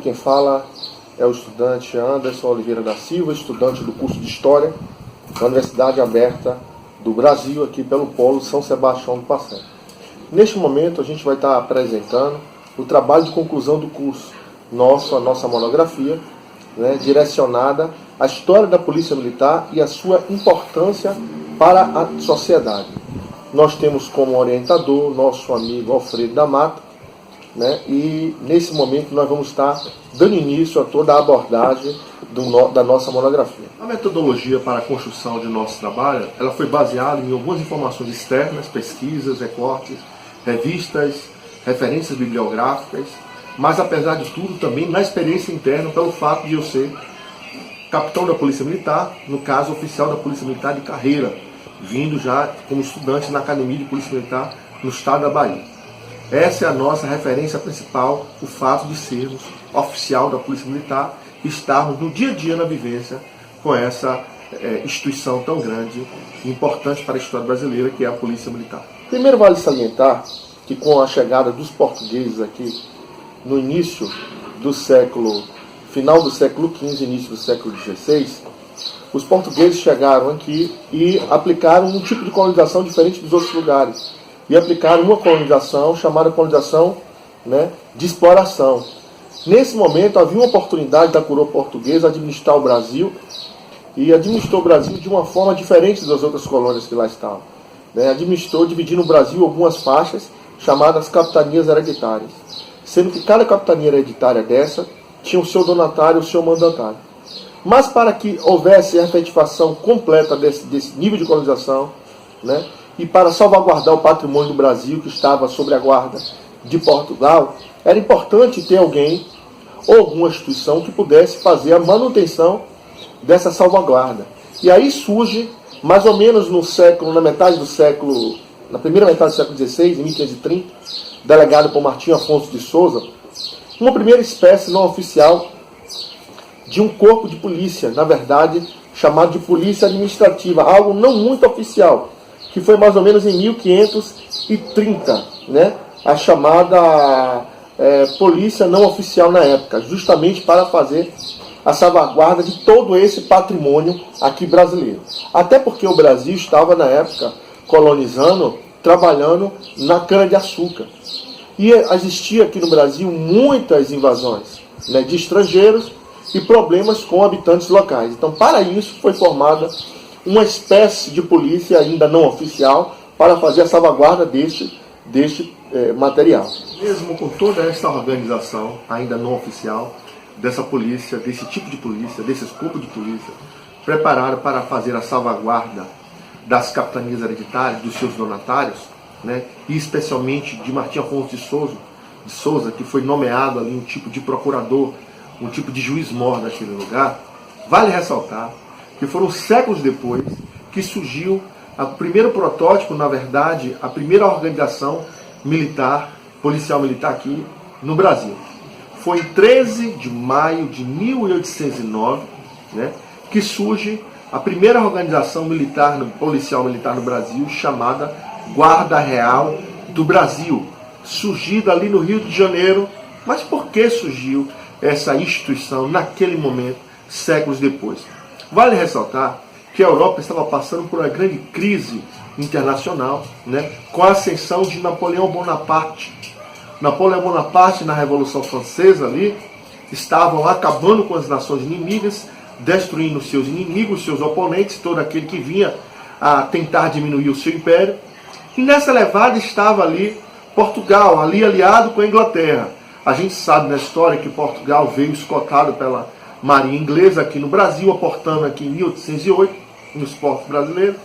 quem fala é o estudante Anderson Oliveira da Silva, estudante do curso de História da Universidade Aberta do Brasil, aqui pelo Polo São Sebastião do Passé. Neste momento, a gente vai estar apresentando o trabalho de conclusão do curso, a nossa monografia, direcionada à história da Polícia Militar e a sua importância para a sociedade. Nós temos como orientador nosso amigo Alfredo da Mata, e nesse momento nós vamos estar dando início a toda a abordagem da nossa monografia. A metodologia para a construção de nosso trabalho, ela foi baseada em algumas informações externas, pesquisas, recortes, revistas, referências bibliográficas, mas apesar de tudo também na experiência interna, pelo fato de eu ser capitão da Polícia Militar, no caso oficial da Polícia Militar de carreira, vindo já como estudante na Academia de Polícia Militar no estado da Bahia. Essa é a nossa referência principal, o fato de sermos oficial da Polícia Militar e estarmos no dia a dia na vivência com essa instituição tão grande e importante para a história brasileira, que é a Polícia Militar. Primeiro vale salientar que com a chegada dos portugueses aqui, no início do final do século XV, início do século XVI, os portugueses chegaram aqui e aplicaram um tipo de colonização diferente dos outros lugares. E aplicaram uma colonização chamada colonização de exploração. Nesse momento havia uma oportunidade da coroa portuguesa administrar o Brasil, e administrou o Brasil de uma forma diferente das outras colônias que lá estavam. Administrou dividindo o Brasil em algumas faixas chamadas capitanias hereditárias, sendo que cada capitania hereditária dessa tinha o seu donatário, o seu mandatário. Mas para que houvesse a efetivação completa desse nível de colonização, e para salvaguardar o patrimônio do Brasil, que estava sob a guarda de Portugal, era importante ter alguém ou alguma instituição que pudesse fazer a manutenção dessa salvaguarda. E aí surge, mais ou menos na primeira metade do século XVI, em 1530, delegado por Martim Afonso de Souza, uma primeira espécie não oficial de um corpo de polícia, na verdade, chamado de polícia administrativa, algo não muito oficial, que foi mais ou menos em 1530, a chamada polícia não oficial na época, justamente para fazer a salvaguarda de todo esse patrimônio aqui brasileiro. Até porque o Brasil estava, na época, colonizando, trabalhando na cana-de-açúcar. E existia aqui no Brasil muitas invasões de estrangeiros e problemas com habitantes locais. Então, para isso, foi formada uma espécie de polícia ainda não oficial para fazer a salvaguarda deste material. Mesmo com toda essa organização ainda não oficial dessa polícia, desse tipo de polícia, desses corpos de polícia, preparado para fazer a salvaguarda das capitanias hereditárias, dos seus donatários, e especialmente de Martim Afonso de Souza, que foi nomeado ali um tipo de procurador, um tipo de juiz-mor daquele lugar, vale ressaltar que foram séculos depois que surgiu o primeiro protótipo, na verdade, a primeira organização militar, policial militar aqui no Brasil. Foi em 13 de maio de 1809, que surge a primeira organização militar, policial militar no Brasil, chamada Guarda Real do Brasil, surgida ali no Rio de Janeiro. Mas por que surgiu essa instituição naquele momento, séculos depois? Vale ressaltar que a Europa estava passando por uma grande crise internacional, com a ascensão de Napoleão Bonaparte. Napoleão Bonaparte, na Revolução Francesa, ali, estavam acabando com as nações inimigas, destruindo seus inimigos, seus oponentes, todo aquele que vinha a tentar diminuir o seu império. E nessa levada estava ali Portugal, ali aliado com a Inglaterra. A gente sabe na história que Portugal veio escoltado pela Marinha Inglesa aqui no Brasil, aportando aqui em 1808, nos portos brasileiros.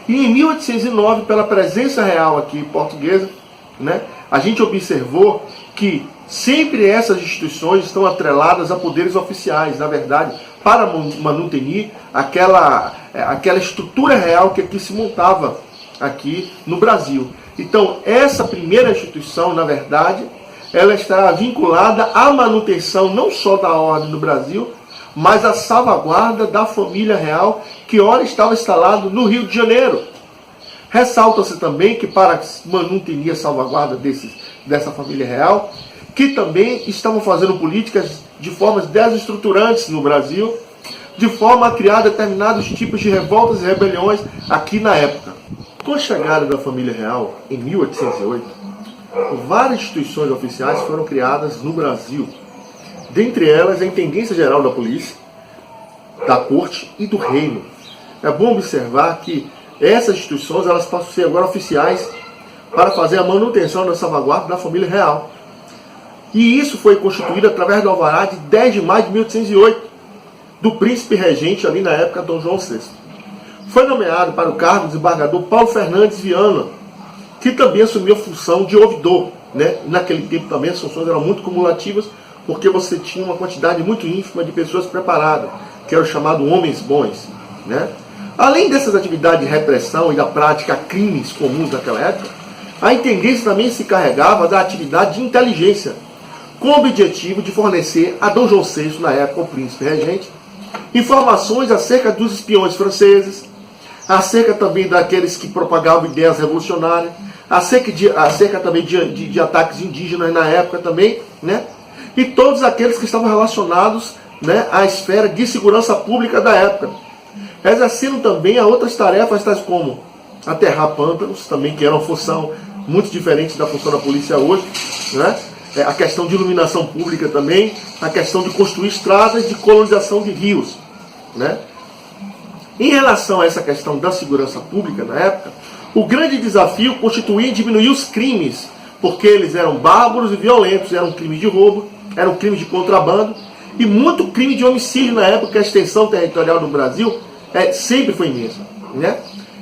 E em 1809, pela presença real aqui portuguesa, a gente observou que sempre essas instituições estão atreladas a poderes oficiais, na verdade, para manutenir aquela estrutura real que aqui se montava aqui no Brasil. Então, essa primeira instituição, na verdade, ela está vinculada à manutenção não só da ordem no Brasil, mas à salvaguarda da família real, que ora estava instalado no Rio de Janeiro. Ressalta-se também que para manter a salvaguarda dessa família real, que também estavam fazendo políticas de formas desestruturantes no Brasil, de forma a criar determinados tipos de revoltas e rebeliões aqui na época. Com a chegada da família real, em 1808, várias instituições oficiais foram criadas no Brasil. Dentre elas, a Intendência Geral da Polícia, da Corte e do Reino. É bom observar que essas instituições elas passam a ser agora oficiais para fazer a manutenção da salvaguarda da família real. E isso foi constituído através do alvará de 10 de maio de 1808, do príncipe regente ali na época, Dom João VI. Foi nomeado para o cargo o desembargador Paulo Fernandes Viana, que também assumiu a função de ouvidor. Né? Naquele tempo também as funções eram muito cumulativas, porque você tinha uma quantidade muito ínfima de pessoas preparadas, que eram chamados homens bons. Né? Além dessas atividades de repressão e da prática a crimes comuns daquela época, a intendência também se encarregava da atividade de inteligência, com o objetivo de fornecer a Dom João VI, na época o príncipe regente, informações acerca dos espiões franceses, acerca também daqueles que propagavam ideias revolucionárias, acerca também de ataques indígenas na época também, né? E todos aqueles que estavam relacionados, né, à esfera de segurança pública da época, exercendo também a outras tarefas, tais como aterrar pântanos, também que era uma função muito diferente da função da polícia hoje, né? A questão de iluminação pública também, a questão de construir estradas de colonização de rios. Né? Em relação a essa questão da segurança pública na época, o grande desafio constituía em diminuir os crimes, porque eles eram bárbaros e violentos, eram crimes de roubo, eram crimes de contrabando e muito crime de homicídio na época, que a extensão territorial do Brasil sempre foi imensa. Né?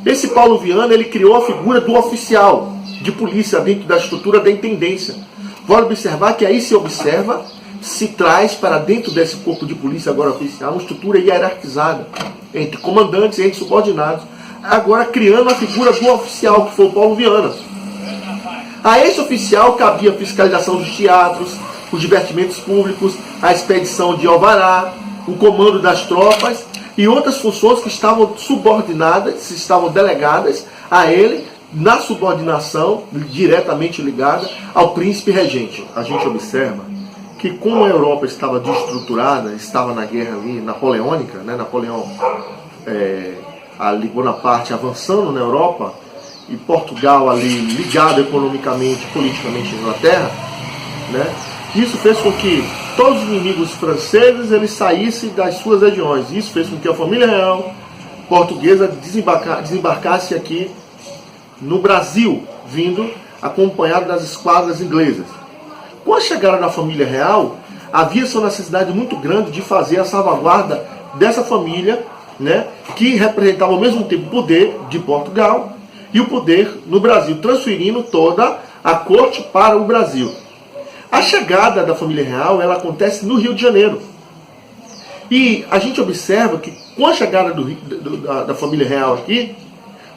Esse Paulo Viana ele criou a figura do oficial de polícia dentro da estrutura da intendência. Vale observar que aí se traz para dentro desse corpo de polícia agora oficial uma estrutura hierarquizada entre comandantes e entre subordinados, agora criando a figura do oficial, que foi o Paulo Viana. A esse oficial cabia a fiscalização dos teatros, os divertimentos públicos, a expedição de alvará, o comando das tropas e outras funções que estavam subordinadas, estavam delegadas a ele, na subordinação diretamente ligada ao príncipe regente. A gente observa que como a Europa estava desestruturada, estava na guerra ali napoleônica, né? Napoleão ali Bonaparte avançando na Europa e Portugal ali ligado economicamente, politicamente à Inglaterra, né? Isso fez com que todos os inimigos franceses eles saíssem das suas regiões. Isso fez com que a família real portuguesa desembarcasse aqui no Brasil, vindo acompanhado das esquadras inglesas. Com a chegada da família real, havia uma necessidade muito grande de fazer a salvaguarda dessa família, né, que representava ao mesmo tempo o poder de Portugal e o poder no Brasil, transferindo toda a corte para o Brasil. A chegada da família real ela acontece no Rio de Janeiro. E a gente observa que com a chegada da família real aqui,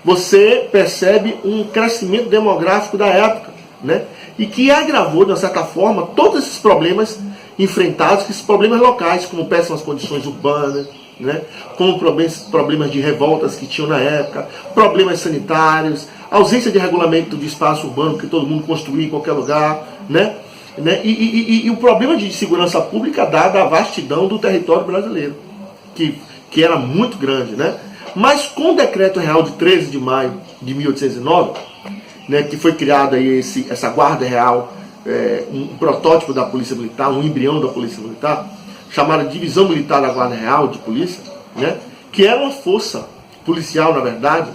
você percebe um crescimento demográfico da época, né? E que agravou, de uma certa forma, todos esses problemas enfrentados, esses problemas locais, como péssimas condições urbanas, né? Como problemas de revoltas que tinham na época, problemas sanitários, ausência de regulamento de espaço urbano que todo mundo construía em qualquer lugar, né? E o problema de segurança pública dada a vastidão do território brasileiro, que era muito grande, né? Mas com o Decreto Real de 13 de maio de 1809, né, que foi criado aí essa Guarda Real, um protótipo da Polícia Militar, um embrião da Polícia Militar, chamada Divisão Militar da Guarda Real de Polícia, né, que era uma força policial, na verdade,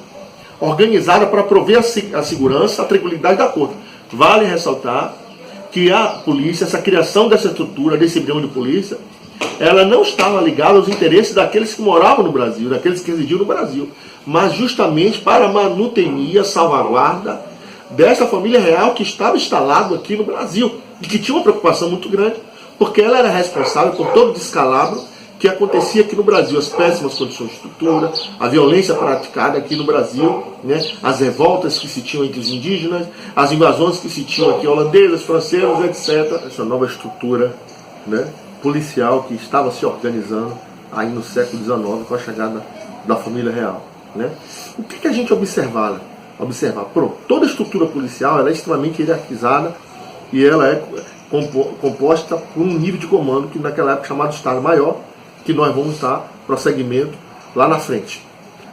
organizada para prover a segurança, a tranquilidade da corte. Vale ressaltar que a polícia, essa criação dessa estrutura, desse embrião de polícia, ela não estava ligada aos interesses daqueles que moravam no Brasil, daqueles que residiam no Brasil, mas justamente para a manutenção, salvaguarda dessa família real que estava instalado aqui no Brasil e que tinha uma preocupação muito grande, porque ela era responsável por todo o descalabro que acontecia aqui no Brasil, as péssimas condições de estrutura, a violência praticada aqui no Brasil, né, as revoltas que se tinham entre os indígenas, as invasões que se tinham aqui holandesas, francesas, etc. Essa nova estrutura, né, policial que estava se organizando aí no século XIX com a chegada da família real. Né? O que a gente observar? Pronto, toda a estrutura policial ela é extremamente hierarquizada e ela é composta por um nível de comando que naquela época chamado Estado-Maior, que nós vamos dar prosseguimento lá na frente.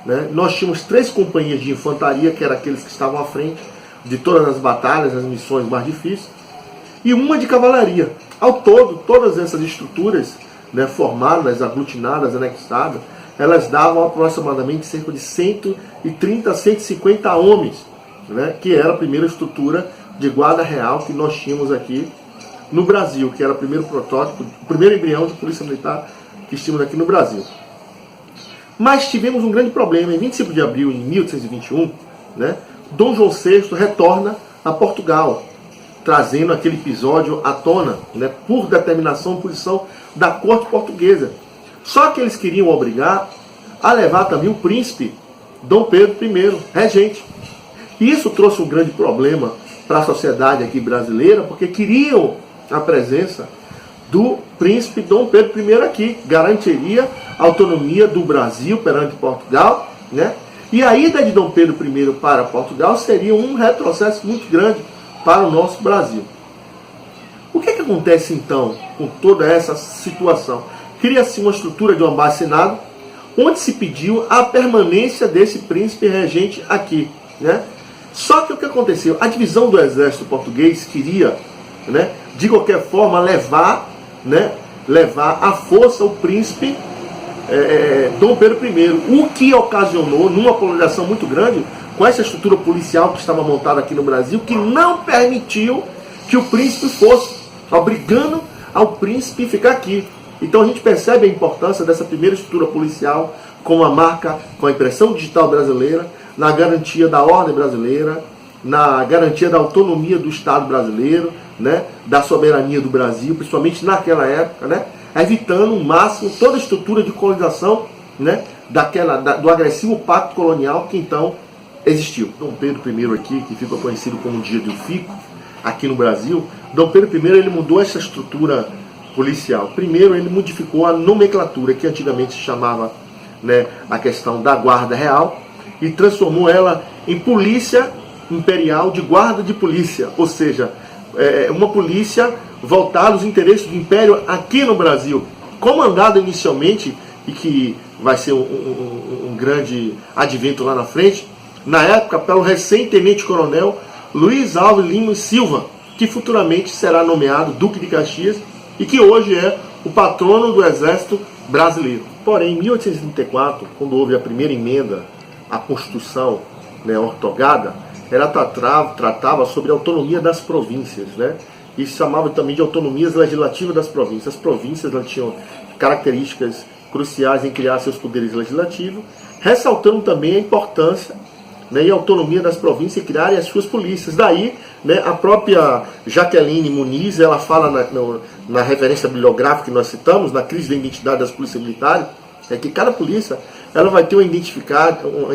Né? Nós tínhamos 3 companhias de infantaria, que eram aqueles que estavam à frente de todas as batalhas, as missões mais difíceis, e uma de cavalaria. Ao todo, todas essas estruturas, né, formadas, aglutinadas, anexadas, elas davam aproximadamente cerca de 130 a 150 homens, né, que era a primeira estrutura de guarda real que nós tínhamos aqui no Brasil, que era o primeiro protótipo, o primeiro embrião de polícia militar que tínhamos aqui no Brasil. Mas tivemos um grande problema. Em 25 de abril de 1821, né, Dom João VI retorna a Portugal, trazendo aquele episódio à tona, né, por determinação e posição da corte portuguesa. Só que eles queriam obrigar a levar também o príncipe Dom Pedro I, regente. E isso trouxe um grande problema para a sociedade aqui brasileira, porque queriam a presença do príncipe Dom Pedro I aqui, garantiria a autonomia do Brasil perante Portugal, né? E a ida de Dom Pedro I para Portugal seria um retrocesso muito grande para o nosso Brasil. O que acontece então com toda essa situação? Cria-se uma estrutura de um abaixo-assinado, onde se pediu a permanência desse príncipe regente aqui, né? Só que o que aconteceu? A divisão do exército português queria, né, de qualquer forma levar à força o príncipe Dom Pedro I, o que ocasionou numa polarização muito grande com essa estrutura policial que estava montada aqui no Brasil, que não permitiu que o príncipe fosse, obrigando ao príncipe ficar aqui. Então a gente percebe a importância dessa primeira estrutura policial com a marca, com a impressão digital brasileira, na garantia da ordem brasileira, na garantia da autonomia do Estado brasileiro, né, da soberania do Brasil, principalmente naquela época, né, evitando o máximo toda a estrutura de colonização, né, do agressivo pacto colonial que então existiu. Dom Pedro I aqui, que ficou conhecido como Dia do Fico, aqui no Brasil, Dom Pedro I ele mudou essa estrutura policial. Primeiro ele modificou a nomenclatura, que antigamente se chamava, né, a questão da Guarda Real, e transformou ela em Polícia Imperial de Guarda de Polícia, ou seja, uma polícia voltada aos interesses do Império aqui no Brasil, comandada inicialmente, e que vai ser um grande advento lá na frente, na época pelo recém-tenente-coronel Luiz Alves Lima Silva, que futuramente será nomeado Duque de Caxias e que hoje é o patrono do Exército Brasileiro. Porém, em 1834, quando houve a primeira emenda à Constituição, né, ortogada, ela tratava sobre a autonomia das províncias, né? E se chamava também de autonomias legislativas das províncias. As províncias tinham características cruciais em criar seus poderes legislativos, ressaltando também a importância, né, e a autonomia das províncias em criarem as suas polícias. Daí, né, a própria Jaqueline Muniz, ela fala na referência bibliográfica que nós citamos, na crise da identidade das polícias militares, é que cada polícia ela vai ter uma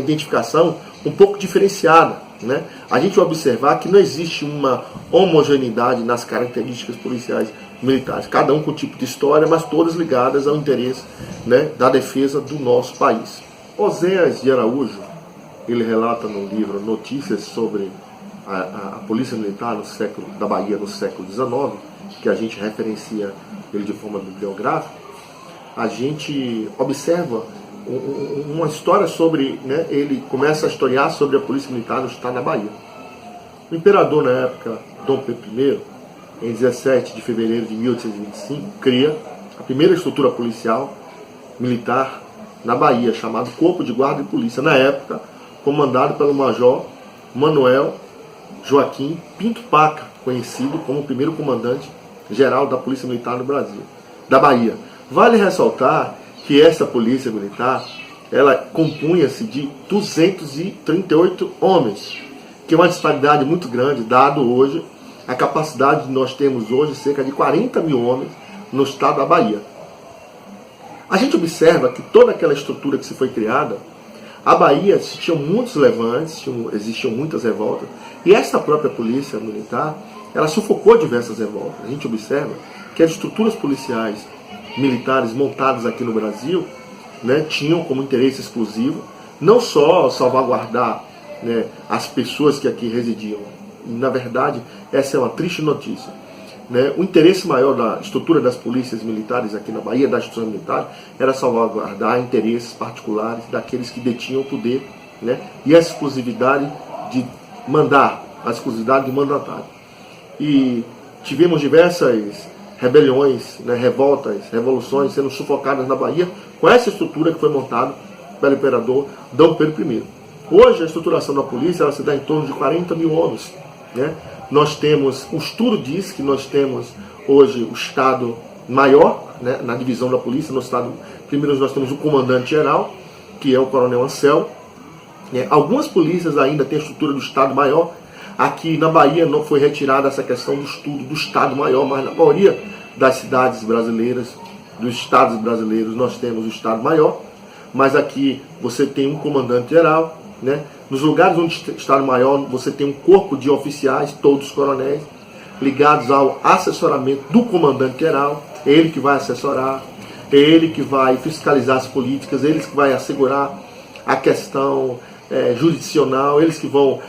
identificação um pouco diferenciada, né? A gente vai observar que não existe uma homogeneidade nas características policiais militares, cada um com um tipo de história, mas todas ligadas ao interesse, né, da defesa do nosso país. Oséias de Araújo, ele relata no livro Notícias sobre a Polícia Militar da Bahia no século XIX, que a gente referencia ele de forma bibliográfica. A gente observa uma história sobre, né, ele começa a historiar sobre a Polícia Militar no estado da Bahia. O imperador, na época, Dom Pedro I, em 17 de fevereiro de 1825, cria a primeira estrutura policial militar na Bahia, chamado Corpo de Guarda e Polícia, na época comandado pelo Major Manuel Joaquim Pinto Paca, conhecido como o primeiro comandante geral da Polícia Militar no Brasil, da Bahia. Vale ressaltar que essa polícia militar, ela compunha-se de 238 homens, que é uma disparidade muito grande, dado hoje a capacidade de nós temos hoje cerca de 40 mil homens no estado da Bahia. A gente observa que toda aquela estrutura que se foi criada, a Bahia existiam muitos levantes, existiam muitas revoltas, e essa própria polícia militar, ela sufocou diversas revoltas. A gente observa que as estruturas policiais militares montadas aqui no Brasil, né, tinham como interesse exclusivo não só salvaguardar, né, as pessoas que aqui residiam. Na verdade, essa é uma triste notícia. né, o interesse maior da estrutura das polícias militares aqui na Bahia, das instituições militares, era salvaguardar interesses particulares daqueles que detinham o poder, né, e a exclusividade de mandar, a exclusividade de mandatário. E tivemos diversas rebeliões, né, revoltas, revoluções sendo sufocadas na Bahia com essa estrutura que foi montada pelo imperador Dom Pedro I. Hoje a estruturação da polícia ela se dá em torno de 40 mil homens, né? Nós temos, o estudo diz que nós temos hoje o Estado Maior, né, na divisão da polícia, no Estado, primeiro nós temos o comandante-geral, que é o coronel Ancel. Algumas polícias ainda têm a estrutura do Estado Maior. Aqui na Bahia não foi retirada essa questão do estudo do Estado Maior, mas na maioria das cidades brasileiras, dos estados brasileiros, nós temos o Estado Maior, mas aqui você tem um comandante-geral, né? Nos lugares onde o Estado Maior, você tem um corpo de oficiais, todos coronéis, ligados ao assessoramento do comandante-geral, é ele que vai assessorar, é ele que vai fiscalizar as políticas, é ele que vai assegurar a questão jurisdicional, eles que vão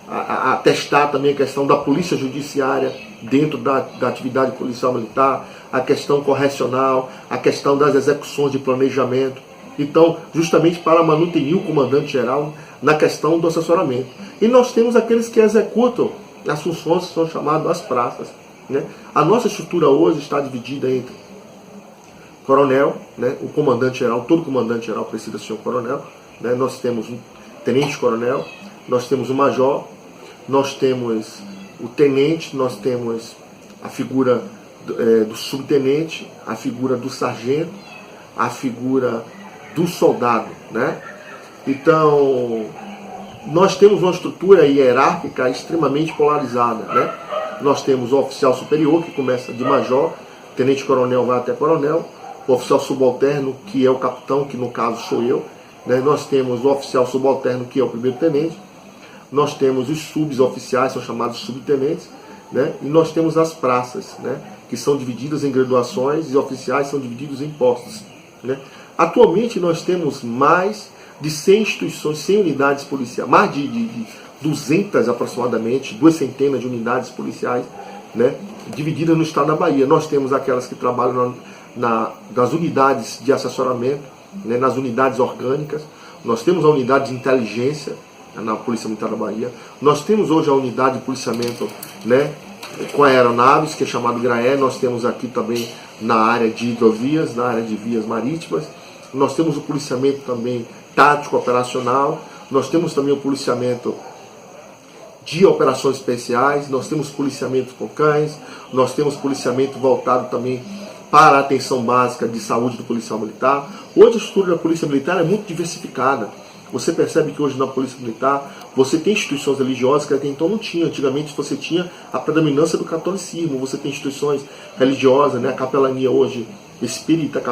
atestar também a questão da polícia judiciária dentro da atividade policial militar, a questão correcional, a questão das execuções de planejamento. Então, justamente para manter o comandante-geral na questão do assessoramento. E nós temos aqueles que executam as funções que são chamadas as praças, né? A nossa estrutura hoje está dividida entre coronel, né? O comandante-geral, todo comandante-geral precisa ser um coronel, né? Nós temos um tenente-coronel, nós temos o major, nós temos o tenente, nós temos a figura do subtenente, a figura do sargento, a figura do soldado, né? Então, nós temos uma estrutura hierárquica extremamente polarizada, né? Nós temos o oficial superior, que começa de major, tenente-coronel vai até coronel, o oficial subalterno, que é o capitão, que no caso sou eu, né? Nós temos o oficial subalterno, que é o primeiro-tenente, nós temos os suboficiais, são chamados subtenentes, né? E nós temos as praças, né? Que são divididas em graduações e oficiais são divididos em postos, né? Atualmente nós temos mais de 100 instituições, 100 unidades policiais, mais de 200 aproximadamente, 200 de unidades policiais, né, divididas no estado da Bahia. Nós temos aquelas que trabalham nas unidades de assessoramento, né, nas unidades orgânicas. Nós temos a unidade de inteligência na Polícia Militar da Bahia. Nós temos hoje a unidade de policiamento, né, com aeronaves, que é chamado GRAE. Nós temos aqui também na área de hidrovias, na área de vias marítimas. Nós temos o policiamento também tático operacional, nós temos também o policiamento de operações especiais, nós temos policiamento com cães, nós temos policiamento voltado também para a atenção básica de saúde do policial militar. Hoje a estrutura da Polícia Militar é muito diversificada. Você percebe que hoje na Polícia Militar você tem instituições religiosas que até então não tinha. Antigamente você tinha a predominância do catolicismo, você tem instituições religiosas, né? A capelania hoje espírita, a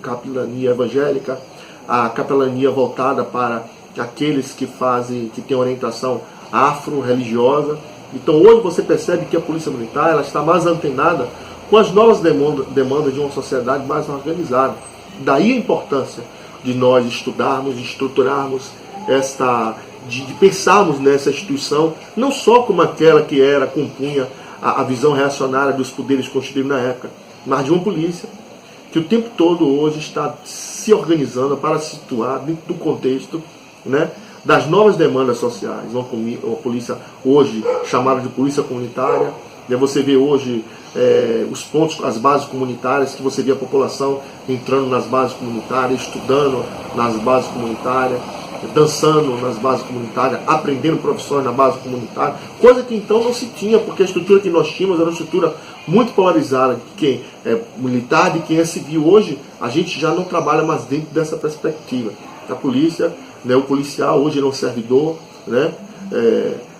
capelania evangélica, a capelania voltada para aqueles que têm orientação afro-religiosa. Então hoje você percebe que a Polícia Militar ela está mais antenada com as novas demandas de uma sociedade mais organizada. Daí a importância de nós estudarmos, de estruturarmos de pensarmos nessa instituição, não só como aquela que compunha a visão reacionária dos poderes constituídos na época, mas de uma polícia que o tempo todo hoje está se organizando para se situar dentro do contexto, né, das novas demandas sociais. Uma polícia hoje chamada de polícia comunitária, né, você vê hoje os pontos, as bases comunitárias, que você vê a população entrando nas bases comunitárias, estudando nas bases comunitárias, dançando nas bases comunitárias, aprendendo profissões na base comunitária, coisa que então não se tinha, porque a estrutura que nós tínhamos era uma estrutura muito polarizada, de quem é militar, de quem é civil. Hoje a gente já não trabalha mais dentro dessa perspectiva. A polícia, né, o policial hoje é um servidor, né,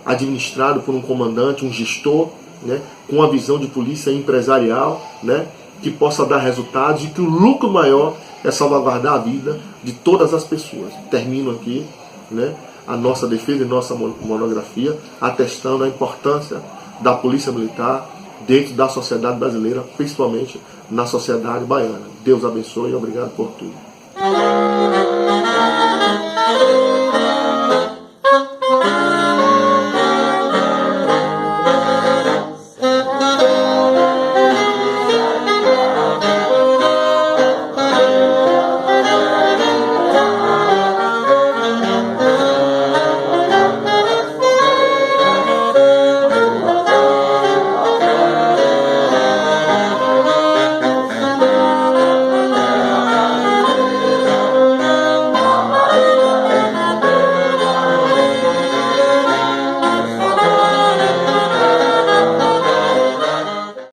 administrado por um comandante, um gestor, né, com uma visão de polícia empresarial, né, que possa dar resultados e que o lucro maior é salvaguardar a vida de todas as pessoas. Termino aqui, né, a nossa defesa e nossa monografia atestando a importância da Polícia Militar dentro da sociedade brasileira, principalmente na sociedade baiana. Deus abençoe e obrigado por tudo.